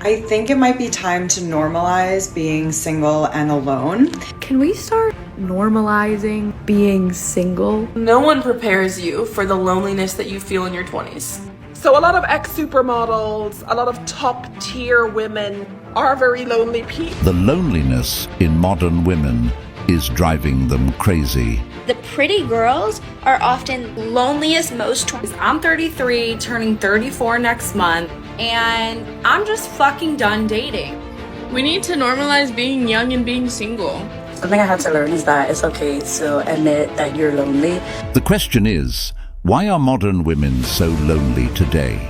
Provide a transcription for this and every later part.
I think it might be time to normalize being single and alone. Can we start normalizing being single? No one prepares you for the loneliness that you feel in your 20s. So a lot of ex-supermodels, a lot of top-tier women are very lonely people. The loneliness in modern women is driving them crazy. The pretty girls are often loneliest most. I'm 33, turning 34 next month, and I'm just fucking done dating. We need to normalize being young and being single. Something I had to learn is that it's okay to admit that you're lonely. The question is, why are modern women so lonely today?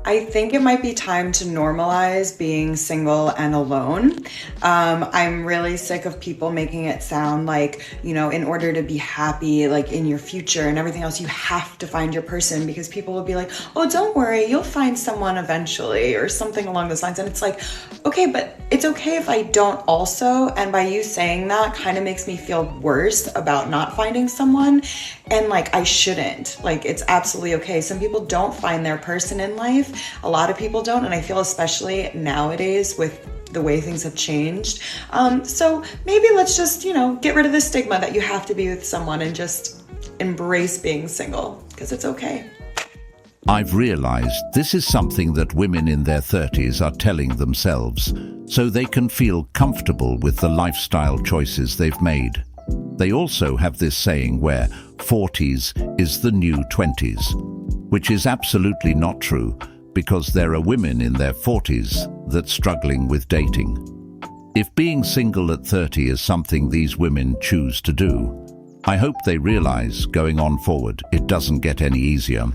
I think it might be time to normalize being single and alone. I'm really sick of people making it sound like, in order to be happy, like in your future and everything else, you have to find your person, because people will be like, oh, don't worry, you'll find someone eventually, or something along those lines. And it's like, okay, but it's okay if I don't also. And by you saying that kind of makes me feel worse about not finding someone. And like, I shouldn't. Like, it's absolutely okay. Some people don't find their person in life. A lot of people don't. And I feel especially nowadays with the way things have changed. So maybe let's just, get rid of the stigma that you have to be with someone and just embrace being single, because it's okay. I've realized this is something that women in their 30s are telling themselves so they can feel comfortable with the lifestyle choices they've made. They also have this saying where 40s is the new 20s, which is absolutely not true, because there are women in their 40s that's struggling with dating. If being single at 30 is something these women choose to do, I hope they realize going on forward it doesn't get any easier.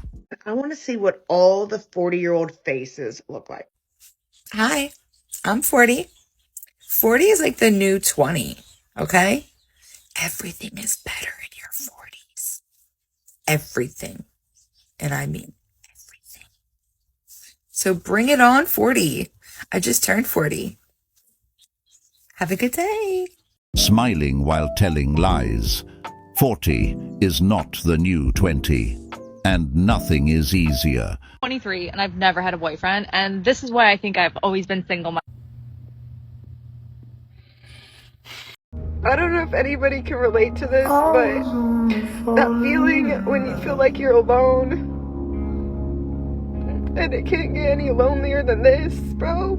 I want to see what all the 40-year-old faces look like. Hi, I'm 40. 40 is like the new 20, okay? Everything is better in your 40s. Everything. And I mean everything. So bring it on, 40. I just turned 40. Have a good day. Smiling while telling lies. 40 is not the new 20. And nothing is easier. 23 and I've never had a boyfriend, and this is why I think I've always been single. I don't know if anybody can relate to this, but that feeling when you feel like you're alone, and it can't get any lonelier than this, bro.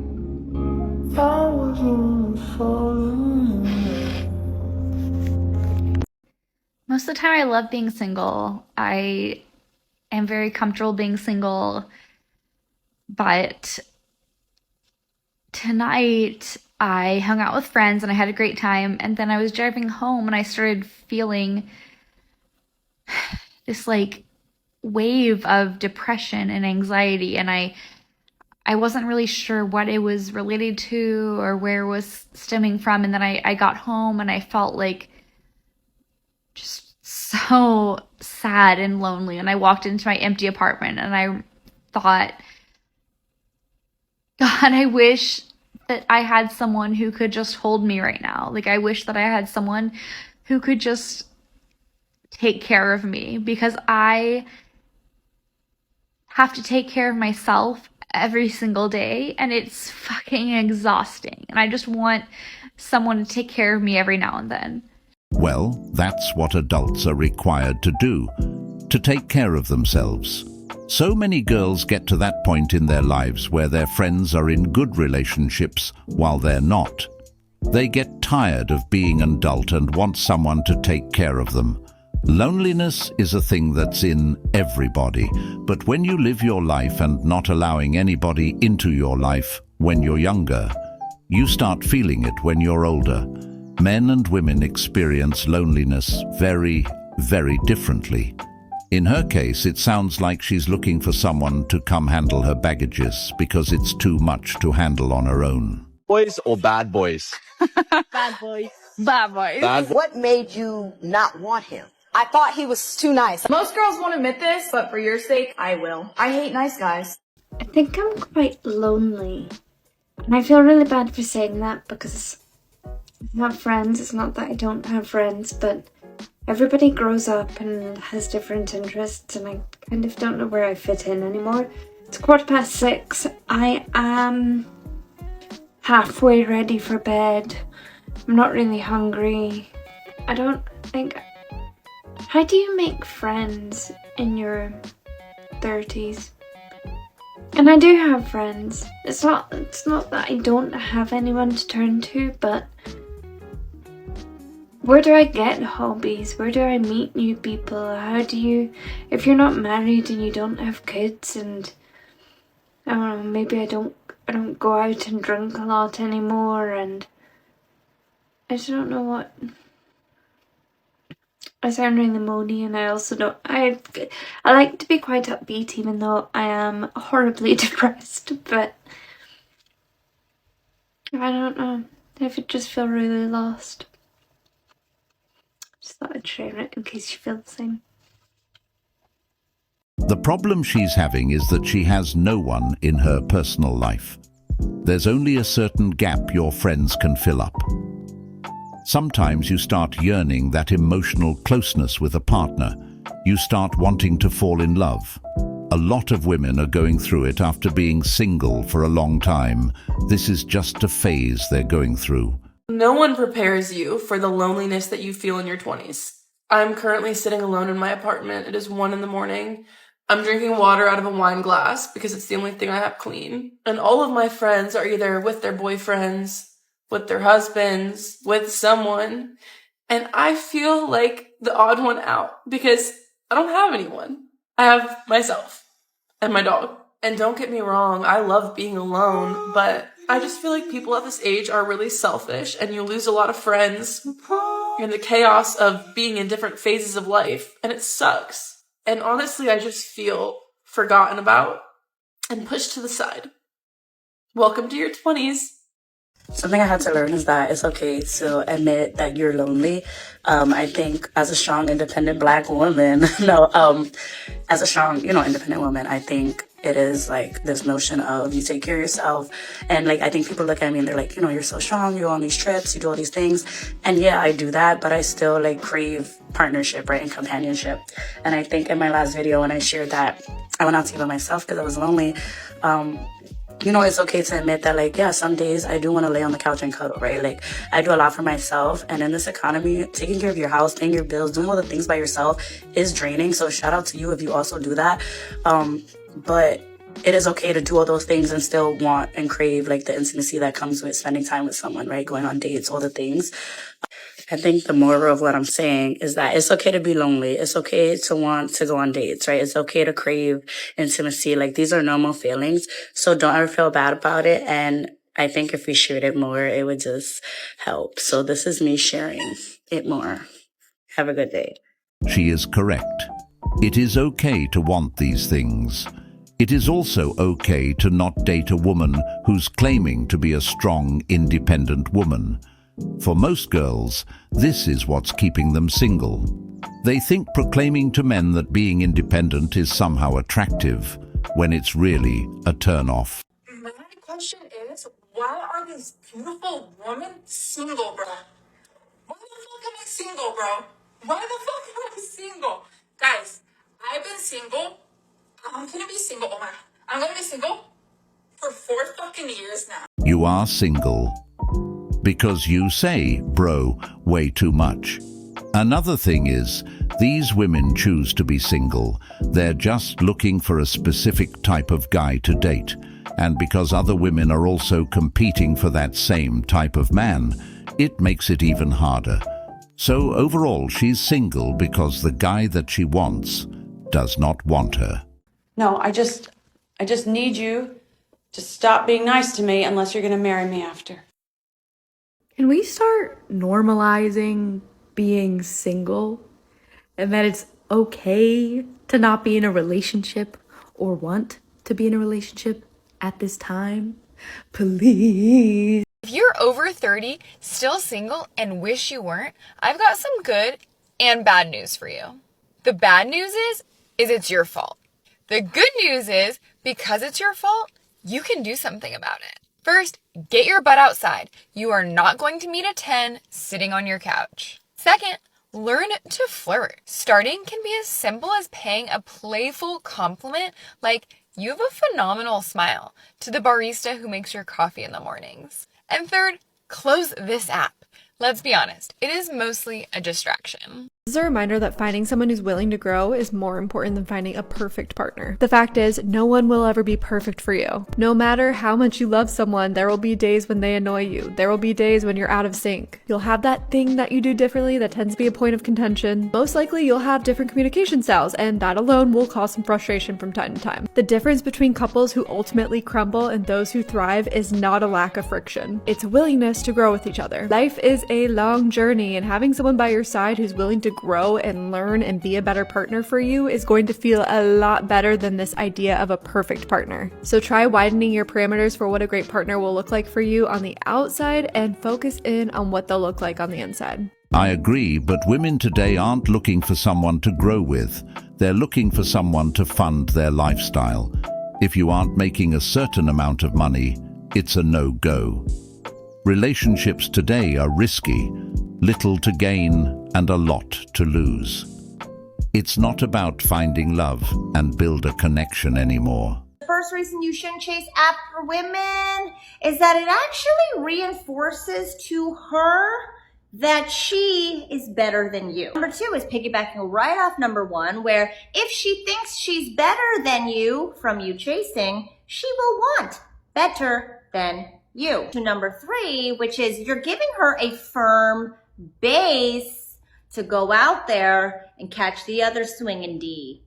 Most of the time I love being single. I am very comfortable being single, but tonight I hung out with friends and I had a great time, and then I was driving home and I started feeling this like wave of depression and anxiety, and I wasn't really sure what it was related to or where it was stemming from. And then I got home and I felt like just so sad and lonely, and I walked into my empty apartment and I thought, God, I wish that I had someone who could just hold me right now. Like, I wish that I had someone who could just take care of me, because I have to take care of myself every single day and it's fucking exhausting, and I just want someone to take care of me every now and then. Well, that's what adults are required to do, to take care of themselves. So many girls get to that point in their lives where their friends are in good relationships while they're not. They get tired of being an adult and want someone to take care of them. Loneliness is a thing that's in everybody, but when you live your life and not allowing anybody into your life when you're younger, you start feeling it when you're older. Men and women experience loneliness very, very differently. In her case, it sounds like she's looking for someone to come handle her baggages because it's too much to handle on her own. Boys or bad boys? Bad boys. Bad boys. What made you not want him? I thought he was too nice. Most girls won't admit this, but for your sake, I will. I hate nice guys. I think I'm quite lonely. And I feel really bad for saying that, because I have friends. It's not that I don't have friends, but everybody grows up and has different interests, and I kind of don't know where I fit in anymore. It's 6:15. I am halfway ready for bed. I'm not really hungry. I don't think... How do you make friends in your 30s? And I do have friends. It's not that I don't have anyone to turn to, but where do I get hobbies? Where do I meet new people? How do you, if you're not married and you don't have kids, and I don't know, maybe I don't go out and drink a lot anymore, and I just don't know what. I sound really moody, and I also don't. I like to be quite upbeat, even though I am horribly depressed. But I don't know. I just feel really lost. Just thought I'd share it in case you feel the same. The problem she's having is that she has no one in her personal life. There's only a certain gap your friends can fill up. Sometimes you start yearning that emotional closeness with a partner. You start wanting to fall in love. A lot of women are going through it after being single for a long time. This is just a phase they're going through. No one prepares you for the loneliness that you feel in your 20s. I'm currently sitting alone in my apartment. It is 1 a.m. I'm drinking water out of a wine glass because it's the only thing I have clean. And all of my friends are either with their boyfriends, with their husbands, with someone. And I feel like the odd one out because I don't have anyone. I have myself and my dog. And don't get me wrong, I love being alone, but I just feel like people at this age are really selfish, and you lose a lot of friends in the chaos of being in different phases of life, and it sucks. And honestly, I just feel forgotten about and pushed to the side. Welcome to your 20s. Something I had to learn is that it's okay to admit that you're lonely. I think as a strong, independent Black woman, as a strong, independent woman, I think it is like this notion of you take care of yourself. And like, I think people look at me and they're like, you're so strong, you go on these trips, you do all these things. And yeah, I do that, but I still like crave partnership, right? And companionship. And I think in my last video, when I shared that I went out to eat by myself because I was lonely, it's okay to admit that, like, yeah, some days I do want to lay on the couch and cuddle, right? Like, I do a lot for myself. And in this economy, taking care of your house, paying your bills, doing all the things by yourself is draining. So shout out to you if you also do that. But it is okay to do all those things and still want and crave, like, the intimacy that comes with spending time with someone, right? Going on dates, all the things. I think the moral of what I'm saying is that it's okay to be lonely. It's okay to want to go on dates, right? It's okay to crave intimacy. Like, these are normal feelings. So don't ever feel bad about it. And I think if we shared it more, it would just help. So this is me sharing it more. Have a good day. She is correct. It is okay to want these things. It is also okay to not date a woman who's claiming to be a strong, independent woman. For most girls, this is what's keeping them single. They think proclaiming to men that being independent is somehow attractive, when it's really a turn-off. My question is, why are these beautiful women single, bro? Why the fuck am I single, bro? Why the fuck am I single? Guys, I've been single. I'm gonna be single. Oh my, I'm gonna be single for 4 fucking years now. You are single because you say, bro, way too much. Another thing is, these women choose to be single. They're just looking for a specific type of guy to date. And because other women are also competing for that same type of man, it makes it even harder. So overall, she's single because the guy that she wants does not want her. No, I just need you to stop being nice to me unless you're going to marry me after. Can we start normalizing being single? And that it's okay to not be in a relationship or want to be in a relationship at this time? Please. If you're over 30, still single, and wish you weren't, I've got some good and bad news for you. The bad news is it's your fault. The good news is, because it's your fault, you can do something about it. First, get your butt outside. You are not going to meet a 10 sitting on your couch. Second, Learn to flirt. Starting can be as simple as paying a playful compliment like, "You have a phenomenal smile," to the barista who makes your coffee in the mornings. And third, close this app. Let's be honest, it is mostly a distraction. This is a reminder that finding someone who's willing to grow is more important than finding a perfect partner. The fact is, no one will ever be perfect for you. No matter how much you love someone, there will be days when they annoy you. There will be days when you're out of sync. You'll have that thing that you do differently that tends to be a point of contention. Most likely, you'll have different communication styles, and that alone will cause some frustration from time to time. The difference between couples who ultimately crumble and those who thrive is not a lack of friction. It's a willingness to grow with each other. Life is a long journey, and having someone by your side who's willing to grow and learn and be a better partner for you is going to feel a lot better than this idea of a perfect partner. So try widening your parameters for what a great partner will look like for you on the outside and focus in on what they'll look like on the inside. I agree, but women today aren't looking for someone to grow with. They're looking for someone to fund their lifestyle. If you aren't making a certain amount of money, it's a no-go. Relationships today are risky, little to gain and a lot to lose. It's not about finding love and build a connection anymore. The first reason you shouldn't chase after women is that it actually reinforces to her that she is better than you. Number two is piggybacking right off number one, where if she thinks she's better than you from you chasing, she will want better than you. To number three, which is you're giving her a firm base to go out there and catch the other swinging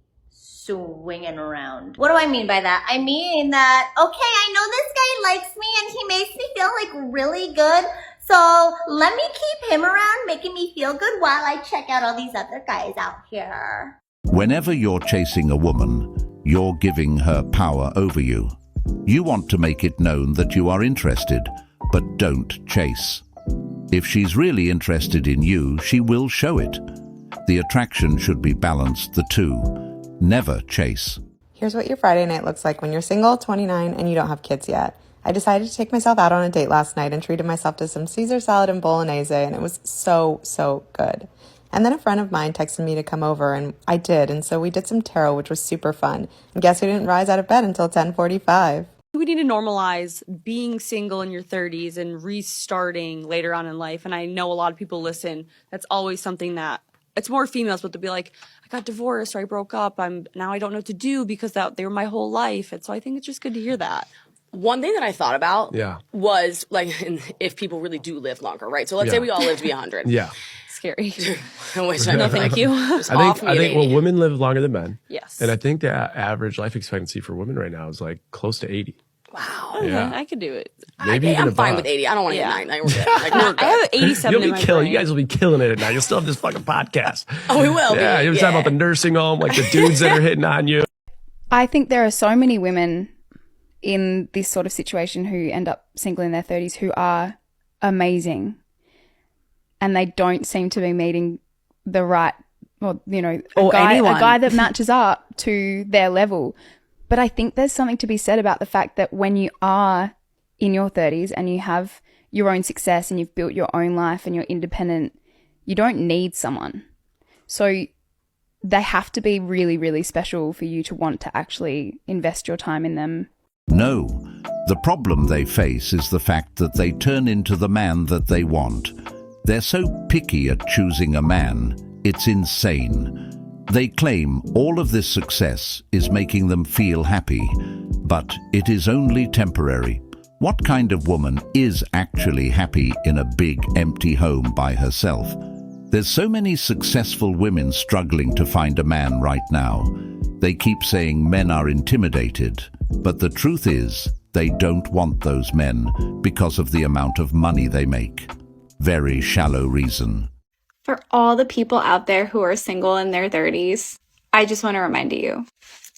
around. What do I mean by that? I mean that, okay, I know this guy likes me and he makes me feel like really good, so let me keep him around making me feel good while I check out all these other guys out here. Whenever you're chasing a woman, you're giving her power over you. You want to make it known that you are interested, but don't chase. If she's really interested in you, she will show it. The attraction should be balanced, the two. Never chase. Here's what your Friday night looks like when you're single, 29, and you don't have kids yet. I decided to take myself out on a date last night and treated myself to some Caesar salad and bolognese, and it was so good. And then a friend of mine texted me to come over, and I did, and so we did some tarot, which was super fun. And guess who didn't rise out of bed until 10:45? We need to normalize being single in your 30s and restarting later on in life. And I know a lot of people listen. That's always something that, it's more females, but they'll be like, I got divorced or I broke up. Now I don't know what to do because they were my whole life. And so I think it's just good to hear that. One thing that I thought about was like if people really do live longer, right? So let's say we all live to be 100. Yeah. Scary. No, thank you. I think well, women live longer than men. Yes. And I think the average life expectancy for women right now is like close to 80. Wow. Yeah. I could do it. Maybe even I'm fine above. with 80. I don't want to get 90. Like, we're good. Like, we're good. I have 87 You'll in be my killing. brain. You guys will be killing it at night. You'll still have this fucking podcast. Oh, we will. Yeah, you're talking about the nursing home, like the dudes that are hitting on you. I think there are so many women in this sort of situation who end up single in their 30s who are amazing, and they don't seem to be meeting the right, a guy that matches up to their level. But I think there's something to be said about the fact that when you are in your 30s and you have your own success and you've built your own life and you're independent, you don't need someone. So they have to be really, really special for you to want to actually invest your time in them. No, the problem they face is the fact that they turn into the man that they want. They're so picky at choosing a man, it's insane. They claim all of this success is making them feel happy, but it is only temporary. What kind of woman is actually happy in a big, empty home by herself? There's so many successful women struggling to find a man right now. They keep saying men are intimidated, but the truth is they don't want those men because of the amount of money they make. Very shallow reason. For all the people out there who are single in their 30s, I just want to remind you,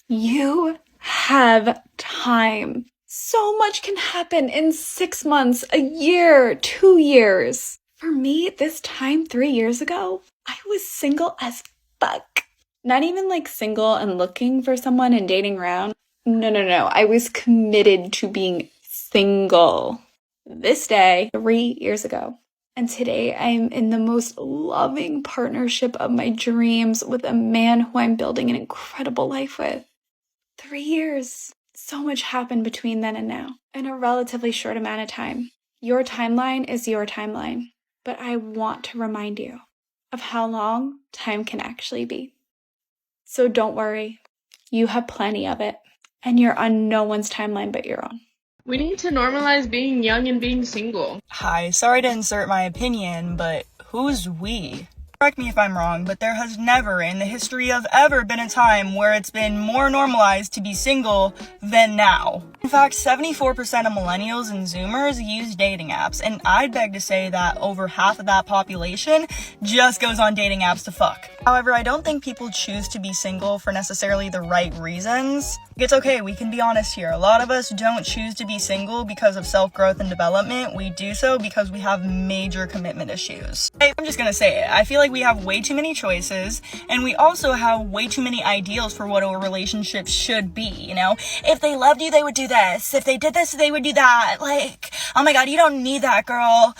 you have time. So much can happen in 6 months, a year, 2 years. For me, this time 3 years ago, I was single as fuck. Not even like single and looking for someone and dating around. No. I was committed to being single. This day, 3 years ago, And today I'm in the most loving partnership of my dreams with a man who I'm building an incredible life with. 3 years. So much happened between then and now in a relatively short amount of time. Your timeline is your timeline, but I want to remind you of how long time can actually be. So don't worry, you have plenty of it, and you're on no one's timeline but your own. We need to normalize being young and being single. Hi, sorry to insert my opinion, but who's we? Correct me if I'm wrong, but there has never in the history of ever been a time where it's been more normalized to be single than now. In fact, 74% of millennials and Zoomers use dating apps, and I'd beg to say that over half of that population just goes on dating apps to fuck. However, I don't think people choose to be single for necessarily the right reasons. It's okay, we can be honest here. A lot of us don't choose to be single because of self-growth and development. We do so because we have major commitment issues. I'm just gonna say it. I feel like we have way too many choices, and we also have way too many ideals for what a relationship should be, you know? If they loved you, they would do this. If they did this, they would do that. Like, oh my god, you don't need that, girl.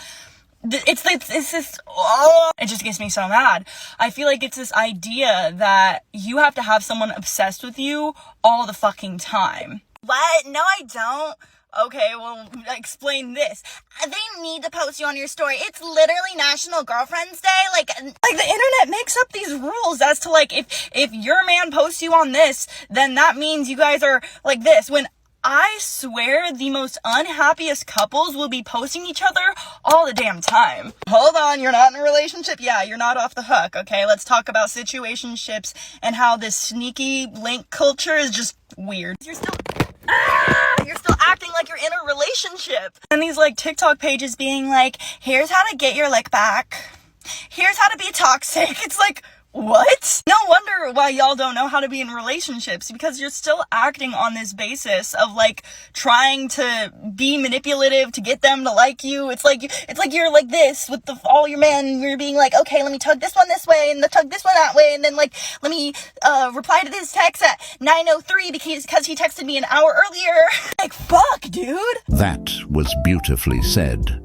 It's this, oh, it just gets me so mad. I feel like it's this idea that you have to have someone obsessed with you all the fucking time. What? No, I don't. Okay, well, explain this. They need to post you on your story. It's literally National Girlfriend's Day. Like the internet makes up these rules as to like, if your man posts you on this, then that means you guys are like this. When I swear the most unhappiest couples will be posting each other all the damn time. Hold on, you're not in a relationship? Yeah, you're not off the hook, okay? Let's talk about situationships and how this sneaky link culture is just weird. You're still acting like you're in a relationship. And these like TikTok pages being like, here's how to get your lick back. Here's how to be toxic. It's like, what? No wonder why y'all don't know how to be in relationships, because you're still acting on this basis of like trying to be manipulative to get them to like you. It's like you're like this with all your men, and you're being like, okay, let me tug this one this way and tug this one that way, and then like let me reply to this text at 9:03 because he texted me an hour earlier. Like, fuck, dude. That was beautifully said.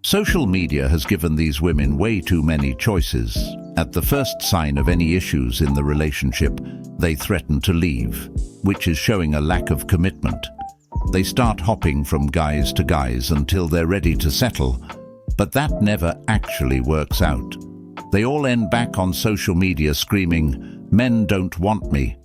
Social media has given these women way too many choices. At the first sign of any issues in the relationship, they threaten to leave, which is showing a lack of commitment. They start hopping from guys to guys until they're ready to settle, but that never actually works out. They all end back on social media screaming, "Men don't want me,"